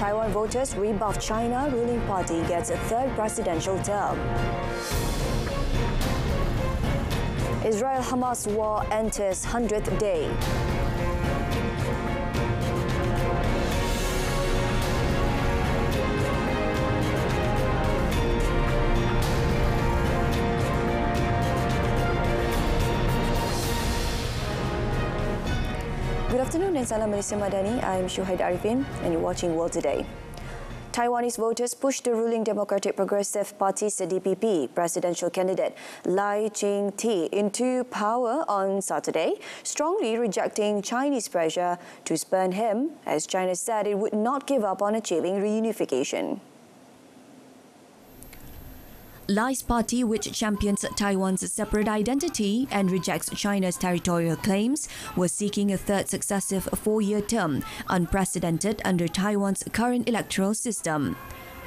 Taiwan voters rebuff China ruling party gets a third presidential term. Israel-Hamas war enters 100th day. Good afternoon and salam Malaysia Madani. I'm Berita RTM and you're watching World Today. Taiwanese voters pushed the ruling Democratic Progressive Party's DPP presidential candidate Lai Ching-te into power on Saturday, strongly rejecting Chinese pressure to spurn him, as China said it would not give up on achieving reunification. Lai's party, which champions Taiwan's separate identity and rejects China's territorial claims, was seeking a third successive four-year term, unprecedented under Taiwan's current electoral system.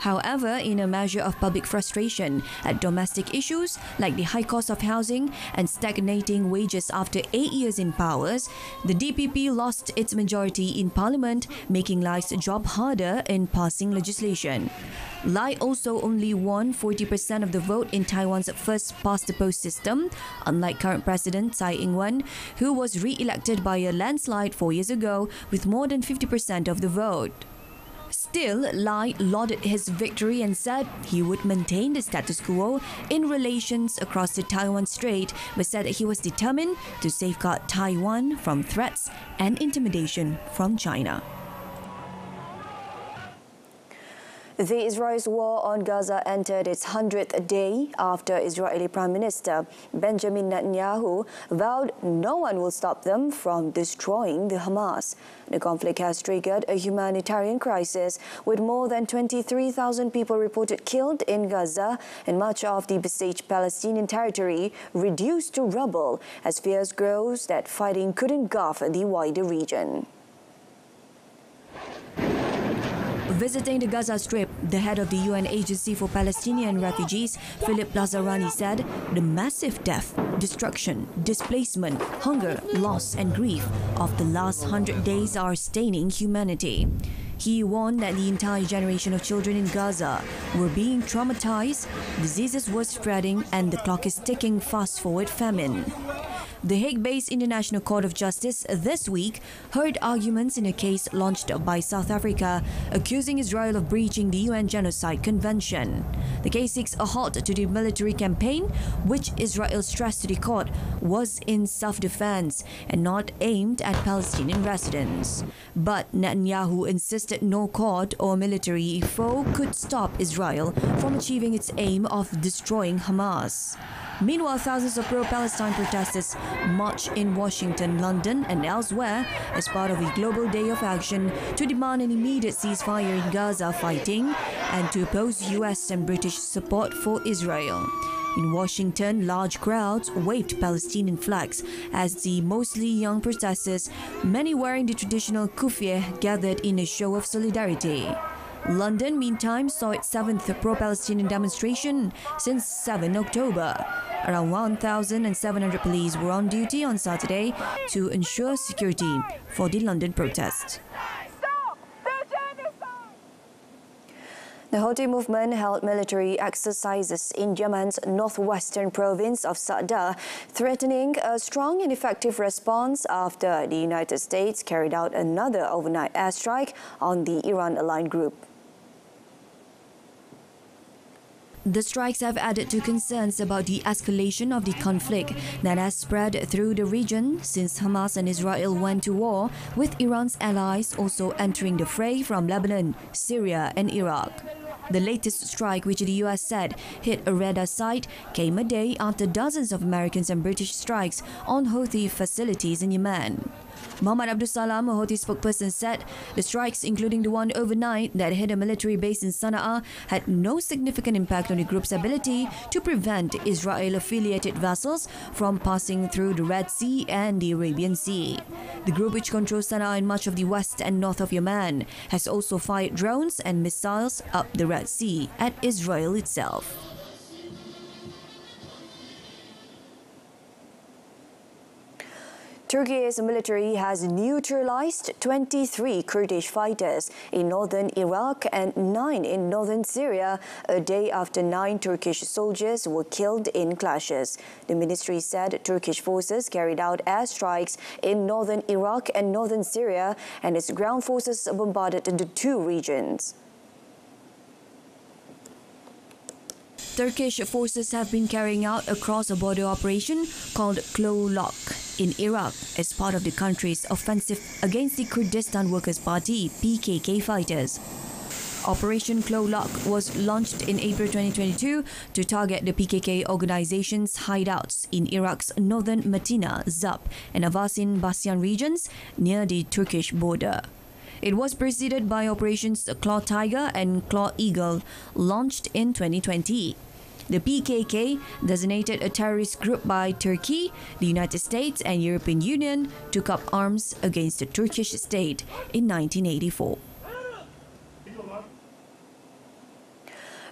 However, in a measure of public frustration at domestic issues like the high cost of housing and stagnating wages after 8 years in power, the DPP lost its majority in parliament, making Lai's job harder in passing legislation. Lai also only won 40% of the vote in Taiwan's first past-the-post system, unlike current President Tsai Ing-wen, who was re-elected by a landslide 4 years ago with more than 50% of the vote. Still, Lai lauded his victory and said he would maintain the status quo in relations across the Taiwan Strait, but said that he was determined to safeguard Taiwan from threats and intimidation from China. The Israel's war on Gaza entered its 100th day after Israeli Prime Minister Benjamin Netanyahu vowed no one will stop them from destroying the Hamas. The conflict has triggered a humanitarian crisis, with more than 23,000 people reported killed in Gaza and much of the besieged Palestinian territory reduced to rubble as fears grows that fighting could engulf the wider region. Visiting the Gaza Strip, the head of the UN Agency for Palestinian Refugees, Philip Lazarani, said the massive death, destruction, displacement, hunger, loss and grief of the last 100 days are staining humanity. He warned that the entire generation of children in Gaza were being traumatized, diseases were spreading and the clock is ticking fast forward famine. The Hague-based International Court of Justice this week heard arguments in a case launched by South Africa accusing Israel of breaching the UN Genocide Convention. The case seeks a halt to the military campaign, which Israel stressed to the court was in self-defense and not aimed at Palestinian residents. But Netanyahu insisted no court or military foe could stop Israel from achieving its aim of destroying Hamas. Meanwhile, thousands of pro-Palestine protesters marched in Washington, London and elsewhere as part of a global day of action to demand an immediate ceasefire in Gaza fighting and to oppose US and British support for Israel. In Washington, large crowds waved Palestinian flags as the mostly young protesters, many wearing the traditional kufieh, gathered in a show of solidarity. London, meantime, saw its 7th pro-Palestinian demonstration since 7 October. Around 1,700 police were on duty on Saturday to ensure security for the London protest. The Houthi movement held military exercises in Yemen's northwestern province of Sa'da, threatening a strong and effective response after the United States carried out another overnight airstrike on the Iran-aligned group. The strikes have added to concerns about the escalation of the conflict that has spread through the region since Hamas and Israel went to war, with Iran's allies also entering the fray from Lebanon, Syria and Iraq. The latest strike, which the US said hit a radar site, came a day after dozens of American and British strikes on Houthi facilities in Yemen. Mohammed Abdul Salam, a Houthi spokesperson, said the strikes, including the one overnight that hit a military base in Sana'a, had no significant impact on the group's ability to prevent Israel-affiliated vessels from passing through the Red Sea and the Arabian Sea. The group, which controls Sana'a and much of the west and north of Yemen, has also fired drones and missiles up the Red Sea at Israel itself. Turkey's military has neutralized 23 Kurdish fighters in northern Iraq and 9 in northern Syria, a day after 9 Turkish soldiers were killed in clashes. The ministry said Turkish forces carried out airstrikes in northern Iraq and northern Syria, and its ground forces bombarded the two regions. Turkish forces have been carrying out a cross-border operation called Claw Lock in Iraq as part of the country's offensive against the Kurdistan Workers' Party (PKK) fighters. Operation Claw Lock was launched in April 2022 to target the PKK organization's hideouts in Iraq's northern Matina, Zab, and Avasin Basyan regions near the Turkish border. It was preceded by operations Claw Tiger and Claw Eagle, launched in 2020. The PKK, designated a terrorist group by Turkey, the United States and European Union, took up arms against the Turkish state in 1984.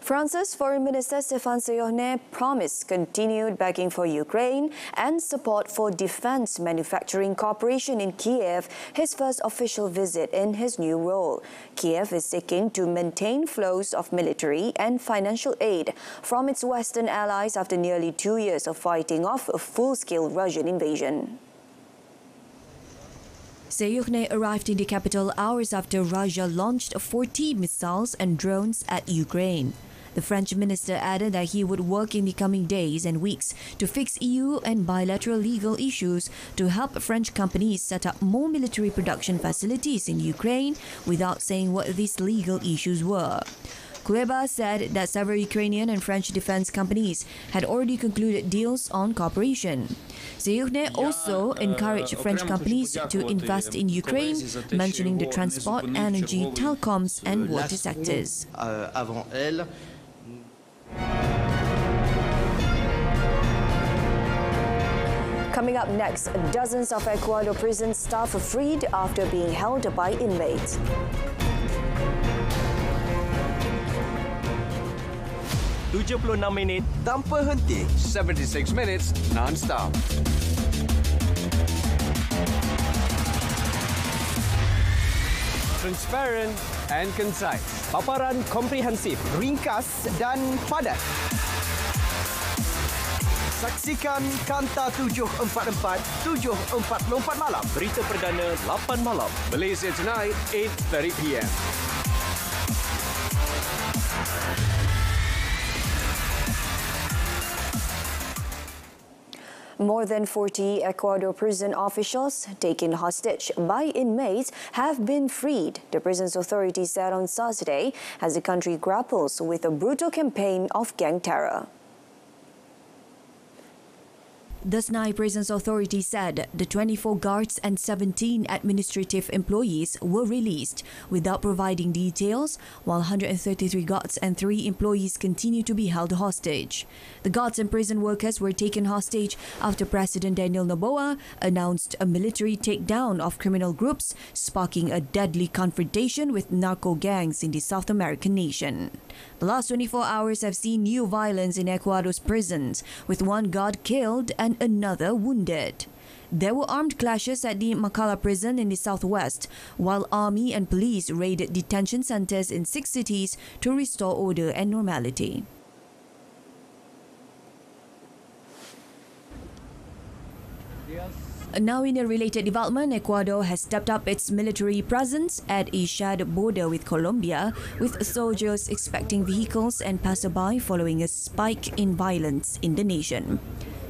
France's Foreign Minister Stéphane Séjourné promised continued backing for Ukraine and support for defense manufacturing cooperation in Kiev, his first official visit in his new role. Kiev is seeking to maintain flows of military and financial aid from its Western allies after nearly 2 years of fighting off a full-scale Russian invasion. Séjourné arrived in the capital hours after Russia launched 40 missiles and drones at Ukraine. The French minister added that he would work in the coming days and weeks to fix EU and bilateral legal issues to help French companies set up more military production facilities in Ukraine without saying what these legal issues were. Kuleba said that several Ukrainian and French defense companies had already concluded deals on cooperation. Séjourné also encouraged French companies to invest in Ukraine, mentioning the transport, energy, telecoms and water sectors. Coming up next, dozens of Ecuador prison staff are freed after being held by inmates. minit tanpa henti, 76 minutes non-stop. Transparent and concise. Paparan komprehensif, ringkas dan padat. Saksikan Kanta 744, 7.44 malam. Berita perdana 8 malam. Malaysia Tonight, 8:30 p.m. More than 40 Ecuador prison officials taken hostage by inmates have been freed, the prison's authorities said on Saturday, as the country grapples with a brutal campaign of gang terror. The SAHIH prison's authorities said the 24 guards and 17 administrative employees were released without providing details, while 133 guards and 3 employees continue to be held hostage. The guards and prison workers were taken hostage after President Daniel Noboa announced a military takedown of criminal groups, sparking a deadly confrontation with narco gangs in the South American nation. The last 24 hours have seen new violence in Ecuador's prisons, with 1 guard killed and another wounded. There were armed clashes at the Macala prison in the southwest, while army and police raided detention centers in 6 cities to restore order and normality. Now in a related development, Ecuador has stepped up its military presence at a shared border with Colombia, with soldiers inspecting vehicles and passerby following a spike in violence in the nation.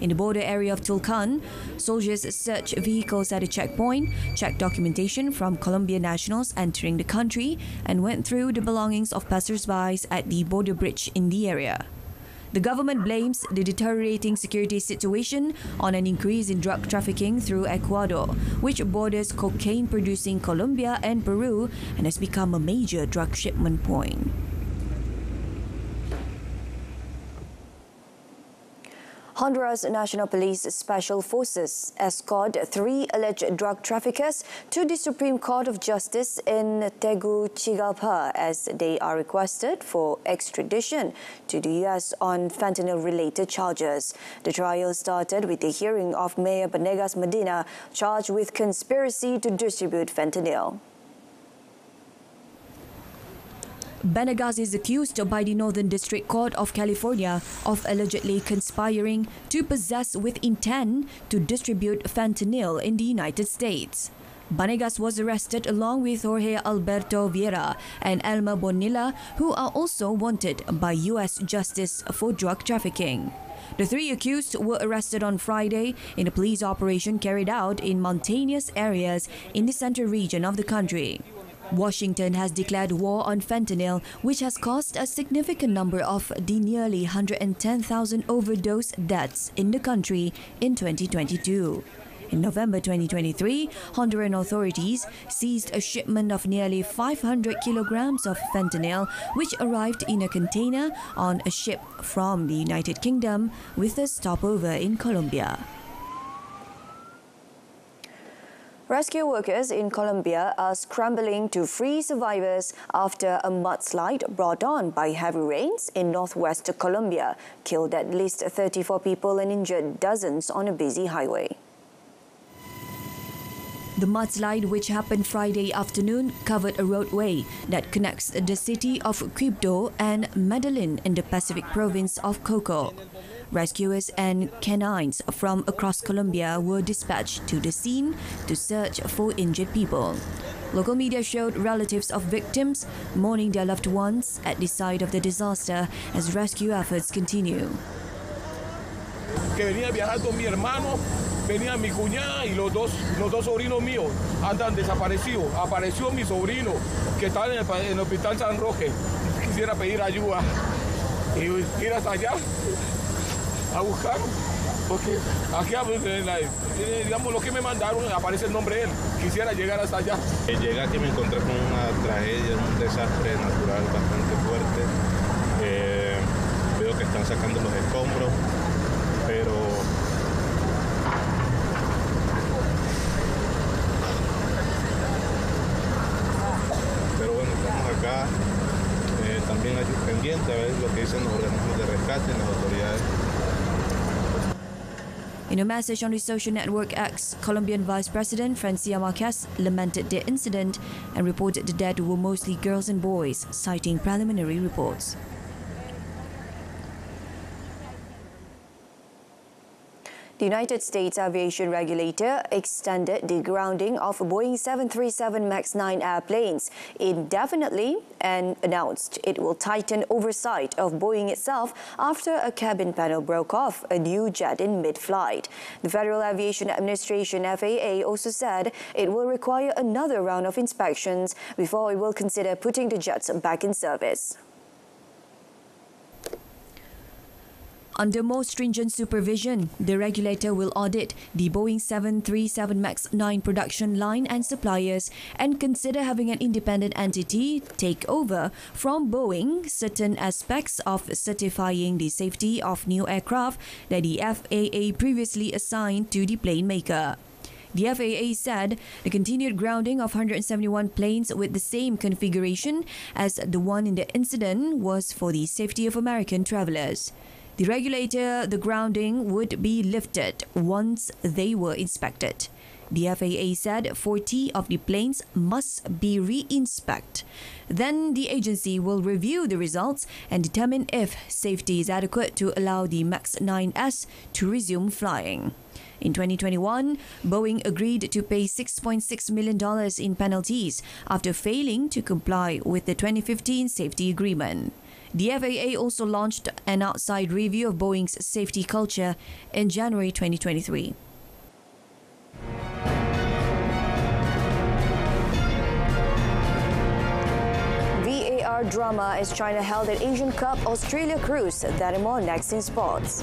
In the border area of Tulcan, soldiers searched vehicles at a checkpoint, checked documentation from Colombian nationals entering the country, and went through the belongings of passersby at the border bridge in the area. The government blames the deteriorating security situation on an increase in drug trafficking through Ecuador, which borders cocaine-producing Colombia and Peru and has become a major drug shipment point. Honduras National Police Special Forces escort 3 alleged drug traffickers to the Supreme Court of Justice in Tegucigalpa as they are requested for extradition to the U.S. on fentanyl-related charges. The trial started with the hearing of Mayor Banegas Medina, charged with conspiracy to distribute fentanyl. Banegas is accused by the Northern District Court of California of allegedly conspiring to possess with intent to distribute fentanyl in the United States. Banegas was arrested along with Jorge Alberto Vieira and Elma Bonilla, who are also wanted by U.S. Justice for drug trafficking. The 3 accused were arrested on Friday in a police operation carried out in mountainous areas in the central region of the country. Washington has declared war on fentanyl, which has caused a significant number of the nearly 110,000 overdose deaths in the country in 2022. In November 2023, Honduran authorities seized a shipment of nearly 500 kilograms of fentanyl, which arrived in a container on a ship from the United Kingdom with a stopover in Colombia. Rescue workers in Colombia are scrambling to free survivors after a mudslide brought on by heavy rains in northwest Colombia killed at least 34 people and injured dozens on a busy highway. The mudslide, which happened Friday afternoon, covered a roadway that connects the city of Quibdó and Medellin in the Pacific province of Coco. Rescuers and canines from across Colombia were dispatched to the scene to search for injured people. Local media showed relatives of victims mourning their loved ones at the site of the disaster as rescue efforts continue. Que venía viajando mi hermano, venía mi cuñada y los dos sobrinos míos andan desaparecidos. Apareció mi sobrino que está en el hospital San Roque. Quisiera pedir ayuda y ir hasta allá a buscar, porque aquí digamos lo que me mandaron aparece el nombre de él. Quisiera llegar hasta allá. Llegué aquí, me encontré con una tragedia, un desastre natural bastante fuerte. Veo que están sacando los escombros, pero bueno, estamos acá también pendientes a ver lo que dicen los organismos de rescate y las autoridades. In a message on the social network X, Colombian Vice President Francia Marquez lamented the incident and reported the dead were mostly girls and boys, citing preliminary reports. The United States aviation regulator extended the grounding of Boeing 737 MAX 9 airplanes indefinitely and announced it will tighten oversight of Boeing itself after a cabin panel broke off a new jet in mid-flight. The Federal Aviation Administration (FAA) also said it will require another round of inspections before it will consider putting the jets back in service. Under more stringent supervision, the regulator will audit the Boeing 737 MAX 9 production line and suppliers and consider having an independent entity take over from Boeing certain aspects of certifying the safety of new aircraft that the FAA previously assigned to the plane maker. The FAA said the continued grounding of 171 planes with the same configuration as the one in the incident was for the safety of American travelers. The grounding would be lifted once they were inspected. The FAA said 40 of the planes must be re-inspected. Then the agency will review the results and determine if safety is adequate to allow the MAX 9S to resume flying. In 2021, Boeing agreed to pay $6.6 million in penalties after failing to comply with the 2015 safety agreement. The FAA also launched an outside review of Boeing's safety culture in January 2023. VAR drama as China held at Asian Cup Australia Cruise. That and more next in sports.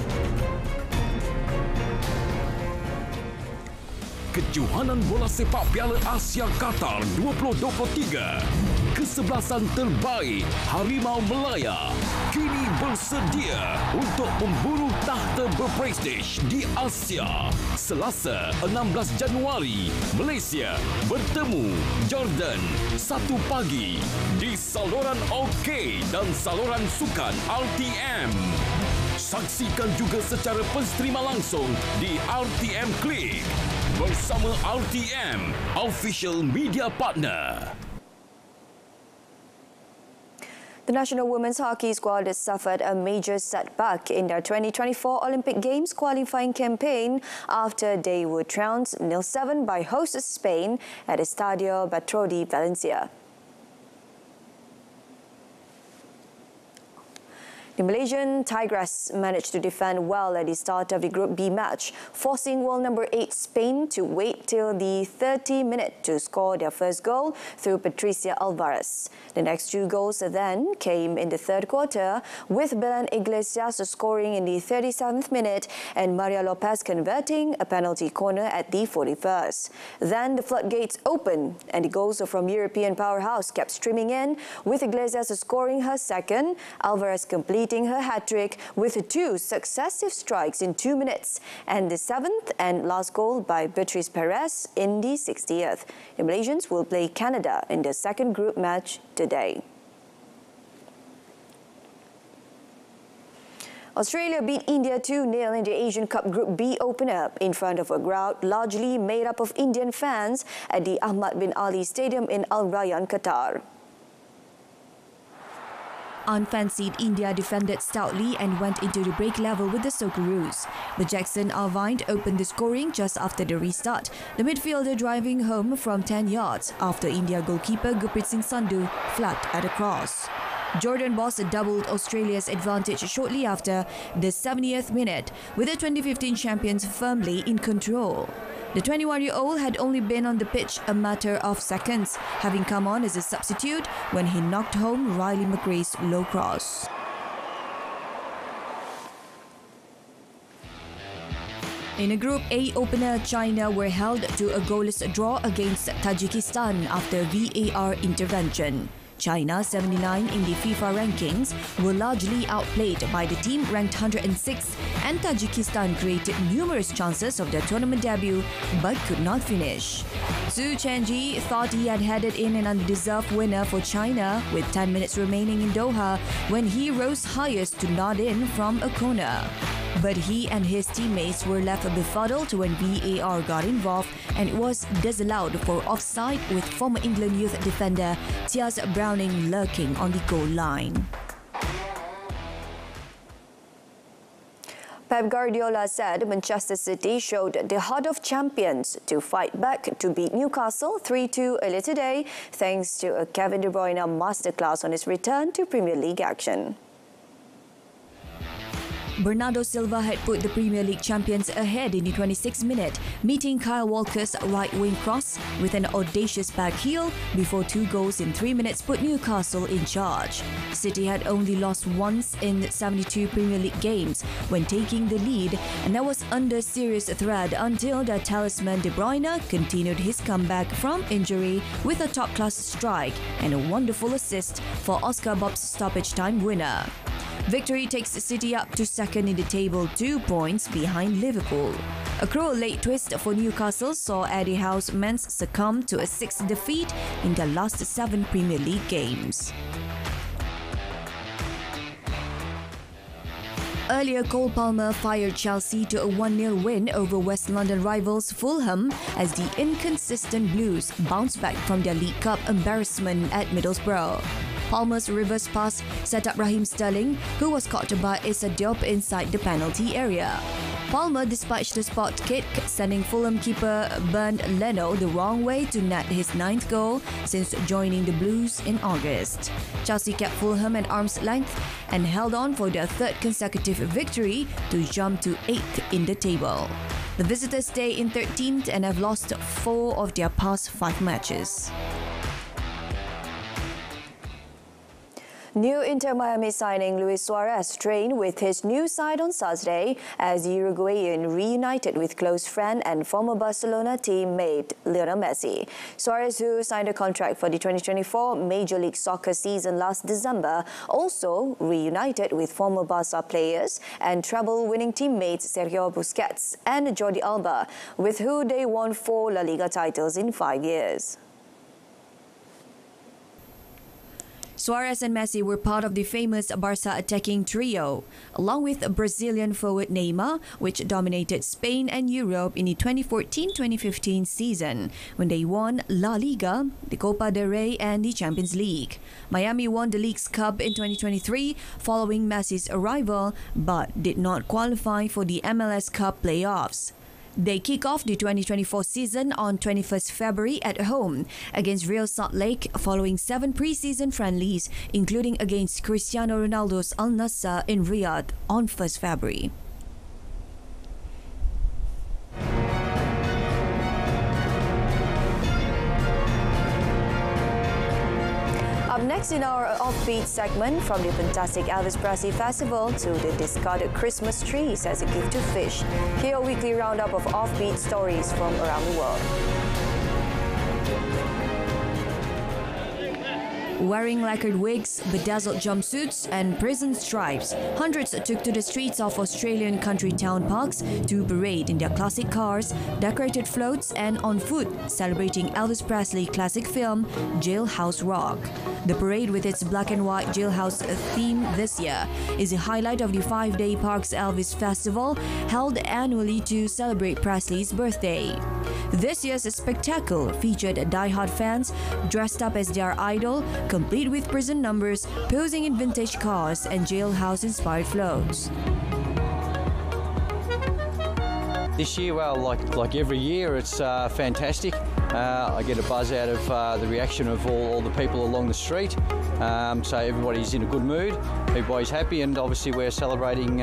Kejohanan bola sepak Piala Asia Qatar 2023. kesebelasan terbaik Harimau Melaya kini bersedia untuk memburu tahta berprestij di Asia. Selasa 16 Januari, Malaysia bertemu Jordan 1 pagi di saluran OK dan saluran sukan RTM. Saksikan juga secara pensterima langsung di RTM Klik bersama RTM, official media partner. The national women's hockey squad has suffered a major setback in their 2024 Olympic Games qualifying campaign after they were trounced 0-7 by host Spain at Estadio Bertrodi, Valencia. The Malaysian Tigress managed to defend well at the start of the Group B match, forcing world number 8 Spain to wait till the 30th minute to score their first goal through Patricia Alvarez. The next 2 goals then came in the third quarter, with Belen Iglesias scoring in the 37th minute and Maria Lopez converting a penalty corner at the 41st. Then the floodgates opened and the goals from European powerhouse kept streaming in, with Iglesias scoring her second, Alvarez completing her hat-trick with 2 successive strikes in 2 minutes, and the 7th and last goal by Beatriz Perez in the 60th. The Malaysians will play Canada in the second group match today. Australia beat India 2-0 in the Asian Cup Group B opener in front of a crowd largely made up of Indian fans at the Ahmad bin Ali Stadium in Al Rayyan, Qatar. Unfancied India defended stoutly and went into the break level with the Socceroos. But Jackson Arvind opened the scoring just after the restart, the midfielder driving home from 10 yards after India goalkeeper Gurpreet Singh Sandhu flapped at a cross. Jordan Boss doubled Australia's advantage shortly after the 70th minute, with the 2015 champions firmly in control. The 21-year-old had only been on the pitch a matter of seconds, having come on as a substitute when he knocked home Riley McRae's low cross. In a Group A opener, China were held to a goalless draw against Tajikistan after VAR intervention. China, 79 in the FIFA rankings, were largely outplayed by the team ranked 106, and Tajikistan created numerous chances of their tournament debut but could not finish. Zhu Chenji thought he had headed in an undeserved winner for China with 10 minutes remaining in Doha when he rose highest to nod in from a corner. But he and his teammates were left befuddled when VAR got involved and it was disallowed for offside, with former England youth defender Tias Browning lurking on the goal line. Pep Guardiola said Manchester City showed the heart of champions to fight back to beat Newcastle 3-2 earlier today, thanks to a Kevin De Bruyne masterclass on his return to Premier League action. Bernardo Silva had put the Premier League champions ahead in the 26th minute, meeting Kyle Walker's right-wing cross with an audacious back heel before 2 goals in 3 minutes put Newcastle in charge. City had only lost once in 72 Premier League games when taking the lead, and that was under serious threat until their talisman De Bruyne continued his comeback from injury with a top-class strike and a wonderful assist for Oscar Bob's stoppage time winner. Victory takes City up to second in the table, 2 points behind Liverpool. A cruel late twist for Newcastle saw Eddie Howe's men succumb to a 6th defeat in their last 7 Premier League games. Earlier, Cole Palmer fired Chelsea to a 1-0 win over West London rivals Fulham as the inconsistent Blues bounced back from their League Cup embarrassment at Middlesbrough. Palmer's reverse pass set up Raheem Sterling, who was caught by Issa Diop inside the penalty area. Palmer dispatched the spot kick, sending Fulham keeper Bernd Leno the wrong way to net his 9th goal since joining the Blues in August. Chelsea kept Fulham at arm's length and held on for their 3rd consecutive victory to jump to 8th in the table. The visitors stay in 13th and have lost 4 of their past 5 matches. New Inter Miami signing Luis Suarez trained with his new side on Saturday as Uruguayan reunited with close friend and former Barcelona teammate Lionel Messi. Suarez, who signed a contract for the 2024 Major League Soccer season last December, also reunited with former Barca players and treble-winning teammates Sergio Busquets and Jordi Alba, with who they won 4 La Liga titles in 5 years. Suarez and Messi were part of the famous Barca attacking trio, along with Brazilian forward Neymar, which dominated Spain and Europe in the 2014-2015 season, when they won La Liga, the Copa del Rey and the Champions League. Miami won the League's Cup in 2023 following Messi's arrival, but did not qualify for the MLS Cup playoffs. They kick off the 2024 season on 21st February at home against Real Salt Lake following 7 preseason friendlies, including against Cristiano Ronaldo's Al Nassr in Riyadh on 1st February. Up next in our offbeat segment, from the fantastic Elvis Presley Festival to the discarded Christmas trees as a gift to fish, here a weekly roundup of offbeat stories from around the world. Wearing lacquered wigs, bedazzled jumpsuits and prison stripes, hundreds took to the streets of Australian country town parks to parade in their classic cars, decorated floats and on foot, celebrating Elvis Presley classic film Jailhouse Rock. The parade, with its black and white jailhouse theme this year, is a highlight of the 5-day Parks Elvis Festival held annually to celebrate Presley's birthday. This year's spectacle featured die-hard fans dressed up as their idol, complete with prison numbers, posing in vintage cars and jailhouse-inspired floats. This year, well, like every year, it's fantastic. I get a buzz out of the reaction of all the people along the street. So everybody's in a good mood, everybody's happy, and obviously we're celebrating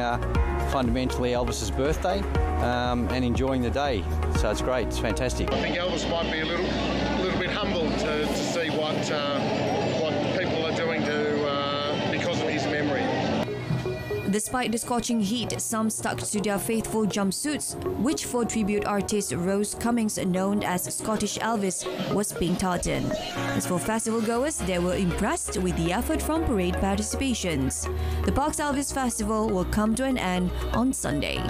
fundamentally Elvis's birthday and enjoying the day. So it's great, it's fantastic. I think Elvis might be a little bit humbled to see what people are doing because of his memory. Despite the scorching heat, some stuck to their faithful jumpsuits, which for tribute artist Rose Cummings, known as Scottish Elvis, was pink tartan. As for festival goers, they were impressed with the effort from parade participations. The Parks Elvis Festival will come to an end on Sunday.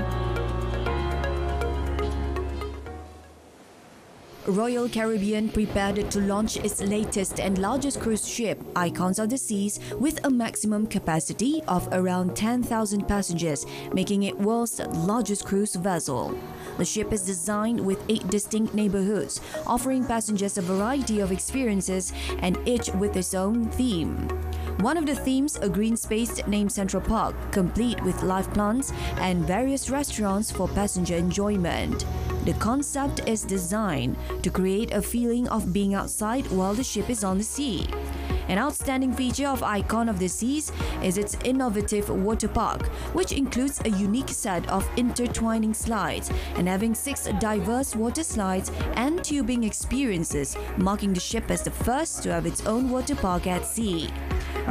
Royal Caribbean prepared to launch its latest and largest cruise ship, Icons of the Seas, with a maximum capacity of around 10,000 passengers, making it world's largest cruise vessel. The ship is designed with 8 distinct neighborhoods, offering passengers a variety of experiences and each with its own theme. One of the themes, a green space named Central Park, complete with live plants and various restaurants for passenger enjoyment. The concept is designed to create a feeling of being outside while the ship is on the sea. An outstanding feature of Icon of the Seas is its innovative water park, which includes a unique set of intertwining slides and having 6 diverse water slides and tubing experiences, marking the ship as the first to have its own water park at sea.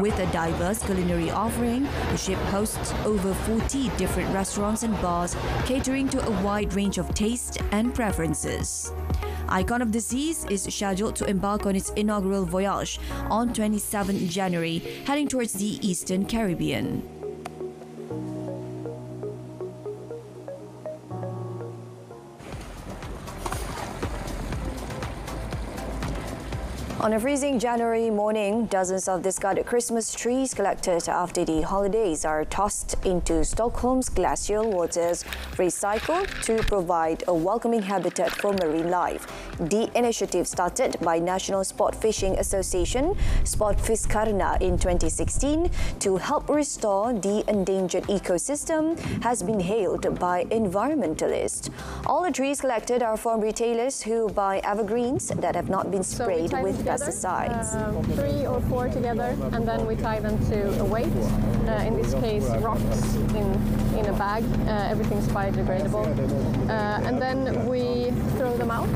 With a diverse culinary offering, the ship hosts over 40 different restaurants and bars, catering to a wide range of tastes and preferences. Icon of the Seas is scheduled to embark on its inaugural voyage on 27 January, heading towards the Eastern Caribbean. On a freezing January morning, dozens of discarded Christmas trees collected after the holidays are tossed into Stockholm's glacial waters, recycled to provide a welcoming habitat for marine life. The initiative, started by National Sport Fishing Association, Kerana, in 2016 to help restore the endangered ecosystem, has been hailed by environmentalists. All the trees collected are from retailers who buy evergreens that have not been sprayed with pesticides. 3 or 4 together, and then we tie them to a weight. In this case, rocks in a bag. Everything's biodegradable, and then we throw them out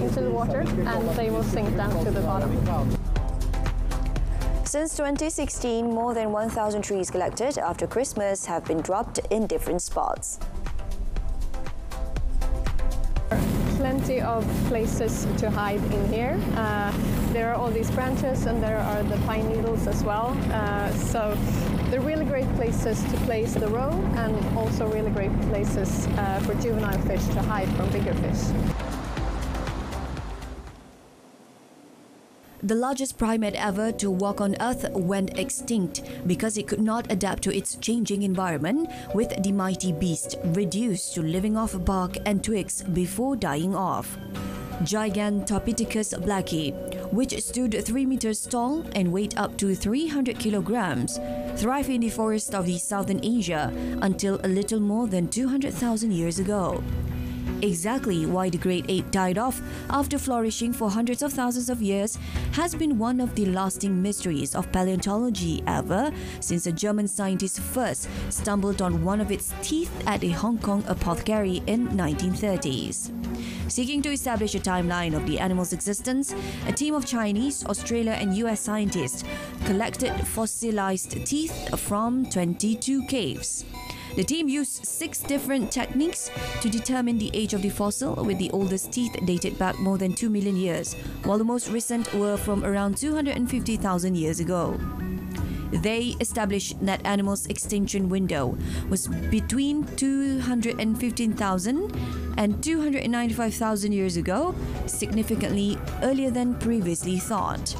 into the water, and they will sink down to the bottom. Since 2016, more than 1,000 trees collected after Christmas have been dropped in different spots. Plenty of places to hide in here. There are all these branches and there are the pine needles as well. So they're really great places to place the roe and also really great places for juvenile fish to hide from bigger fish. The largest primate ever to walk on Earth went extinct because it could not adapt to its changing environment, with the mighty beast reduced to living off bark and twigs before dying off. Gigantopithecus blacki, which stood 3 meters tall and weighed up to 300 kilograms, thrived in the forests of the southern Asia until a little more than 200,000 years ago. Exactly why the great ape died off after flourishing for hundreds of thousands of years has been one of the lasting mysteries of paleontology ever since a German scientist first stumbled on one of its teeth at a Hong Kong apothecary in 1930s. Seeking to establish a timeline of the animal's existence, a team of Chinese, Australia and US scientists collected fossilized teeth from 22 caves. The team used 6 different techniques to determine the age of the fossil, with the oldest teeth dated back more than 2 million years, while the most recent were from around 250,000 years ago. They established that animal's extinction window was between 215,000 and 295,000 years ago, significantly earlier than previously thought.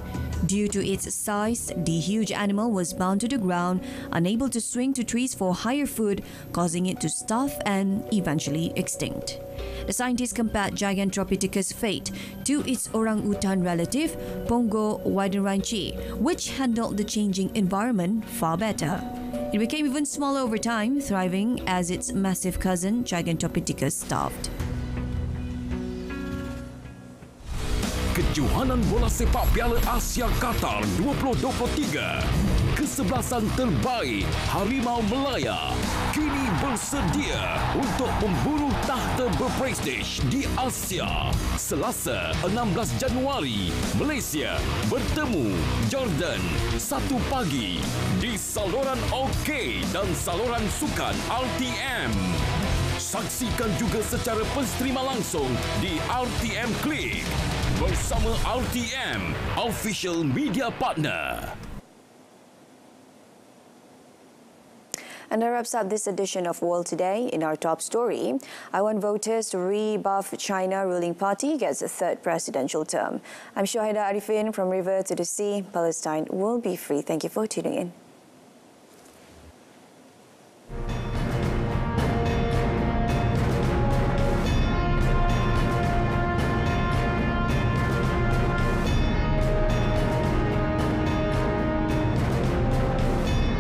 Due to its size, the huge animal was bound to the ground, unable to swing to trees for higher food, causing it to starve and eventually extinct. The scientists compared Gigantopithecus' fate to its orangutan relative, Pongo widenranchi, which handled the changing environment far better. It became even smaller over time, thriving as its massive cousin Gigantopithecus starved. Kejohanan bola sepak Piala Asia Qatar 2023. Kesebelasan terbaik Harimau Melaya kini bersedia untuk memburu tahta berprestij di Asia. Selasa 16 Januari, Malaysia bertemu Jordan 1 pagi di saluran OK dan saluran sukan RTM. Saksikan juga secara penstrima langsung di RTM Klik bersama RTM, official media partner. And that wraps up this edition of World Today. In our top story, I want voters to rebuff China ruling party gets a 3rd presidential term. I'm Shahida Arifin from River to the Sea. Palestine will be free. Thank you for tuning in.